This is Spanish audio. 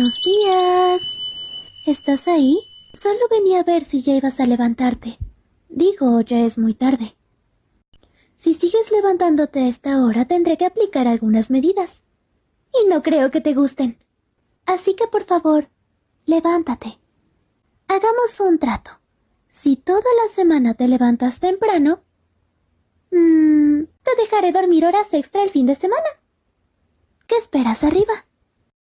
Buenos días. ¿Estás ahí? Solo venía a ver si ya ibas a levantarte. Digo, ya es muy tarde. Si sigues levantándote a esta hora, tendré que aplicar algunas medidas. Y no creo que te gusten. Así que por favor, levántate. Hagamos un trato. Si toda la semana te levantas temprano, te dejaré dormir horas extra el fin de semana. ¿Qué esperas arriba?